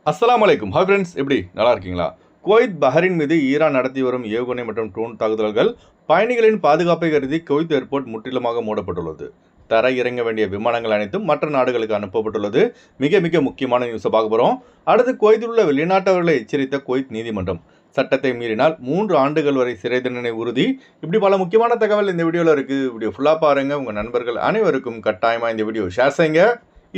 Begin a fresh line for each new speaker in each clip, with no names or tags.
அஸ்ஸலாமு அலைக்கும். Hi friends, எப்படி நல்லா இருக்கீங்களா? குவைத் பஹ்ரைன் மீது ஈரான் நடத்தி வரும் ஏவுகணை மற்றும் ட்ரோன் தாக்குதல்கள் பயணிகளின் பாதுகாப்பை கருதி குவைத் ஏர்போர்ட் முற்றிலுமாக மூடப்பட்டுள்ளது. தரை இறங்க வேண்டிய விமானங்கள் அனைத்தும் மற்ற நாடுகளுக்கு அனுப்பப்பட்டுள்ளது. மிக மிக முக்கியமான நியூஸை பார்க்க போகிறோம். அடுத்து குவைத்தில் உள்ள வெளிநாட்டவர்களை எச்சரித்த குவைத் நீதிமன்றம் சட்டத்தை மீறினால் 3 ஆண்டுகள் வரை சிறை தண்டனை உறுதி. இப்படி பல முக்கியமான தகவல் இந்த வீடியோவில் இருக்குது. வீடியோ ஃபுல்லாக பாருங்கள். உங்கள் நண்பர்கள் அனைவருக்கும் கட்டாயமாக இந்த வீடியோ ஷேர் செய்யுங்க.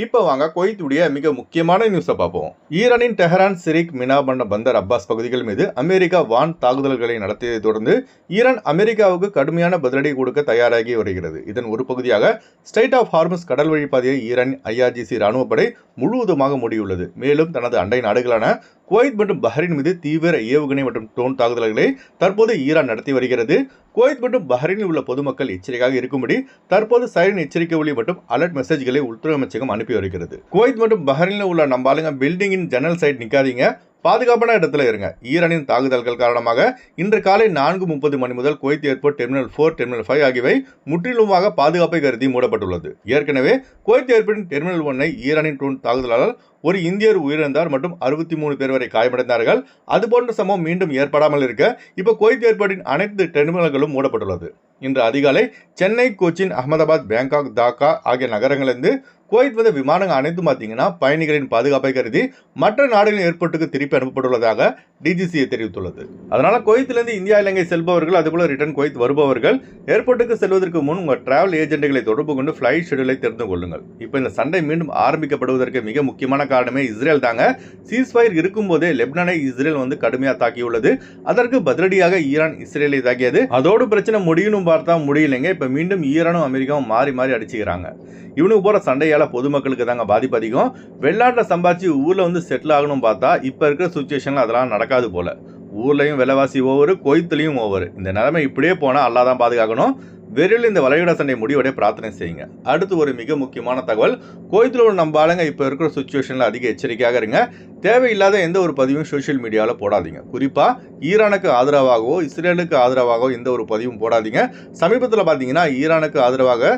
இப்போ வாங்க குவைத்துடைய மிக முக்கியமான நியூஸை பார்ப்போம். ஈரானின் டெஹரான், சிரிக், மினா பந்தர் அப்பாஸ் பகுதிகள் மீது அமெரிக்கா வான் தாக்குதல்களை நடத்தியதை தொடர்ந்து ஈரான் அமெரிக்காவுக்கு கடுமையான பதிலடி கொடுக்க தயாராகி வருகிறது. இதன் ஒரு பகுதியாக ஸ்ட்ரைட் ஆஃப் ஹார்மஸ் கடல் வழிப்பாதையை ஈரான் IRGC ராணுவப்படை முழுவதுமாக மூடியுள்ளது. மேலும் தனது அண்டை நாடுகளான குவைத் மற்றும் பஹ்ரைன் மீது தீவிர ஏவுகணை மற்றும் ட்ரோன் தாக்குதல்களை தற்போது ஈரான் நடத்தி வருகிறது. குவைத் மற்றும் பஹ்ரைனில் உள்ள பொதுமக்கள் எச்சரிக்கையாக இருக்கும்படி தற்போது சைரன் எச்சரிக்கை ஒலி மற்றும் அலர்ட் மெசேஜ்களை உள்துறை அமைச்சகம் அனுப்பி வருகிறது. குவைத் மற்றும் பஹ்ரைனில் உள்ள நம்பாளுங்க பில்டிங்கின் ஜன்னல் சைட் நிற்காதீங்க, பாதுகாப்பான இடத்துல இருங்க. ஈரானின் தாக்குதல்கள் காரணமாக இன்று காலை 4:30 மணி முதல் குவைத் ஏர்போர்ட் டெர்மினல் 4, டெர்மினல் 5 ஆகியவை முற்றிலுமாக பாதுகாப்பை கருதி மூடப்பட்டுள்ளது. ஏற்கனவே குவைத் ஏர்போர்ட்டின் டெர்மினல் 1 ஈரானின் ட்ரோன் தாக்குதலால் ஒரு இந்தியர் உயிரிழந்தார் மற்றும் 63 பேர் வரை காயமடைந்தார்கள். அதுபோன்ற சம்பவம் மீண்டும் ஏற்படாமல் இருக்க இப்போ குவைத் ஏர்போர்ட்டின் அனைத்து டெர்மினல்களும் மூடப்பட்டுள்ளது. இன்று அதிகாலை சென்னை, கொச்சின், அகமதாபாத், பேங்காக், தாக்கா ஆகிய நகரங்களிலிருந்து குவைத் வந்த விமானங்கள் அனைத்தும் பார்த்தீங்கன்னா பயணிகளின் பாதுகாப்பை கருதி மற்ற நாடுகளின் ஏர்போர்ட்டுக்கு திருப்பி அனுப்பப்பட்டுள்ளதாக DGCA தெரிவித்துள்ளது. அதனால குவைத்திலிருந்து இந்தியா, இலங்கை செல்பவர்கள், அதுபோல ரிட்டர்ன் குவைத் வருபவர்கள் ஏர்போர்ட்டுக்கு செல்வதற்கு முன் உங்கள் டிராவல் ஏஜென்ட்களை தொடர்பு கொண்டு ஃபிளைட் ஷெட்யூலை தெரிந்து கொள்ளுங்கள். இப்போ இந்த சண்டை மீண்டும் ஆரம்பிக்கப்படுவதற்கு மிக முக்கியமான காரணமே இஸ்ரேல் தாங்க. சீஸ்ஃபயர் இருக்கும்போதே லெபனானை இஸ்ரேல் கடுமையாக தாக்கியுள்ளது. அதற்கு பதிலடியாக ஈரான் இஸ்ரேலை தாக்கியது. அதோடு பிரச்சனை முடியணும் பார்த்தா முடியலைங்க. இப்போ மீண்டும் ஈரானும் அமெரிக்காவும் மாறி மாறி அடிச்சுக்கிறாங்க. இவனுக்கு போகிற சண்டையால் பொதுமக்களுக்கு தாங்க பாதிப்பு அதிகம். வெளிநாட்டில் சம்பாதிச்சு ஊரில் செட்டில் ஆகணும் பார்த்தா இப்போ இருக்கிற சுச்சுவேஷனில் அதெல்லாம் நடக்காது போல. ஊர்லையும் விலைவாசி ஓவர், குவைத்துலையும் ஓவர். இந்த நிலைமை இப்படியே போனால் அல்லா தான் பாதுகாக்கணும். விரைவில் இந்த வளைகுடா சண்டை முடிவடைய பிரார்த்தனை செய்யுங்க. அடுத்து ஒரு மிக முக்கியமான தகவல். குவைத்தில் உள்ள நம்ம ஆளுங்க இப்போ இருக்கிற சுச்சுவேஷனில் அதிக எச்சரிக்கையாக இருங்க. தேவையில்லாத எந்த ஒரு பதிவும் சோஷியல் மீடியாவில் போடாதீங்க. குறிப்பாக ஈரானுக்கு ஆதரவாகவோ இஸ்ரேலுக்கு ஆதரவாகவோ எந்த ஒரு பதிவும் போடாதீங்க. சமீபத்தில் பார்த்தீங்கன்னா ஈரானுக்கு ஆதரவாக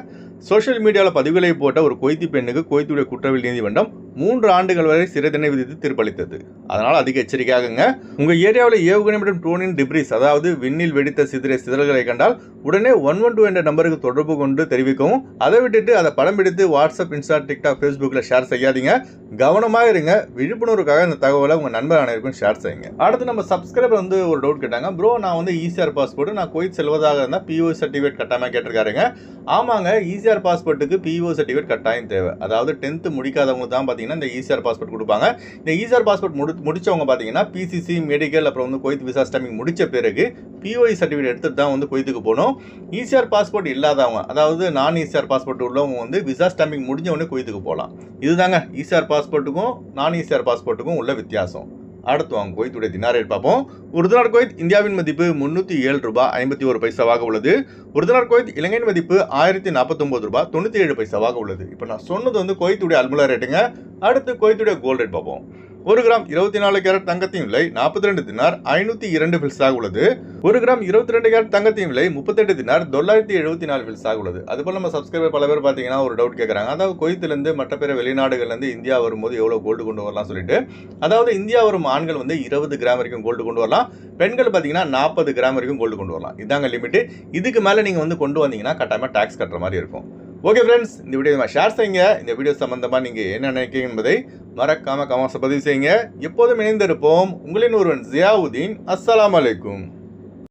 சோஷியல் மீடியாவில் பதிவுகளை போட்ட ஒரு குவைத்தி பெண்ணுக்கு குவைத்துடைய குற்றவியல் நீதிமன்றம் 3 ஆண்டுகள் வரை சிறை தண்டனை விதித்து தீர்ப்பளித்தது. அதனால் அதிக எச்சரிக்கையாகுங்க. உங்கள் ஏரியாவில் ஏவுகணை மற்றும் ட்ரோனின் டிப்ரிஸ், அதாவது விண்ணில் வெடித்த சிதறல்களை கண்டால் உடனே 112 என்ற நம்பருக்கு தொடர்பு கொண்டு தெரிவிக்கவும். அதை விட்டுட்டு அதை படம் பிடித்து வாட்ஸ்அப், இன்ஸ்டா, டிக்டாக், ஃபேஸ்புக்கில் ஷேர் செய்யாதீங்க. கவனமாக இருங்க. விழிப்புணர்வுக்காக இந்த தகவலை உங்கள் நண்பர் அனைவருக்கும் ஷேர் செய்யுங்க. அடுத்து நம்ம சப்ஸ்கிரைபர் ஒரு டவுட் கேட்டாங்க. ப்ரோ, நான் ECR பாஸ்போர்ட் நான் குவைத் செல்வதாக இருந்தால் PO சர்டிஃபிகேட் கட்டாயமாக கேட்டிருக்காருங்க. ஆமாங்க, ECR பாஸ்போர்ட்டுக்கு PO சர்டிஃபிகேட் கட்டாயம் தேவை. அதாவது 10th முடிக்காதவங்க தான் பார்த்தீங்கன்னா இந்த ECR பாஸ்போர்ட் கொடுப்பாங்க. இந்த ECR பாஸ்போர்ட் முடிச்சவங்க பார்த்தீங்கன்னா PCC, மெடிக்கல், அப்புறம் குவைத் விசா ஸ்டாம்பிங் முடிச்ச பிறகு POE சர்டிஃபிகேட் எடுத்துட்டு தான் குவைத்துக்கு போகணும். ECR பாஸ்போர்ட் இல்லாதவங்க, அதாவது நான் ECR பாஸ்போர்ட் உள்ளவங்க விசா ஸ்டாம்பிங் முடிஞ்ச உடனே குவைத்துக்கு போகலாம். இதுதாங்க ECR பாஸ்போர்ட்டுக்கும் நான் ECR பாஸ்போர்ட்டுக்கும் உள்ள வித்தியாசம். அடுத்து வாங்க குவைத்துடைய தினார் ரேட் பார்ப்போம். ஒரு தினார் குவைத் இந்தியாவின் மதிப்பு 307 ரூபாய் 51 பைசாவாக உள்ளது. ஒரு தினார் குவைத் இலங்கையின் மதிப்பு 1049 ரூபாய் 97 பைசாவாக உள்ளது. இப்போ நான் சொன்னது குவைத்துடைய அல்முலா ரேட்டுங்க. அடுத்து குவைத்துடைய கோல்ட் ரேட் பார்ப்போம். 1 கிராம் 24 கேரட் தங்கத்தின் விலை 42 தினார் 502 பில்ஸாக உள்ளது. 1 கிராம் 22 கேரட் தங்கத்தின் விலை 38 தினார் 974 பில்ஸாக உள்ளது. அதுபோல் நம்ம சப்ஸ்கிரைபர் பல பேர் பார்த்தீங்கன்னா ஒரு டவுட் கேட்குறாங்க. அதாவது குவைத்திலிருந்து மற்ற பிற வெளிநாடுகள்லேருந்து இந்தியா வரும்போது எவ்வளோ கோல்டு கொண்டு வரலாம் சொல்லிட்டு. அதாவது இந்தியா வரும் ஆண்கள் 20 கிராம் வரைக்கும் கோல்டு கொண்டு வரலாம். பெண்கள் பார்த்தீங்கன்னா 40 கிராம் வரைக்கும் கோல்டு கொண்டு வரலாம். இதாங்க லிமிட்டு. இதுக்கு மேலே நீங்கள் கொண்டு வந்தீங்கன்னா கட்டாயமாக டேக்ஸ் கட்டுற மாதிரி இருக்கும். ஓகே ஃப்ரெண்ட்ஸ், இந்த வீடியோ ஷேர் செய்யுங்க. இந்த வீடியோ சம்பந்தமாக நீங்கள் என்ன நினைக்கிறீங்க என்பதை மறக்காம கமெண்ட்ஸ் பதிவு செய்யுங்க. எப்போதும் இணைந்திருப்போம். உங்களின் ஒருவன் ஜியாவுதீன். அஸ்ஸலாமு அலைக்கும்.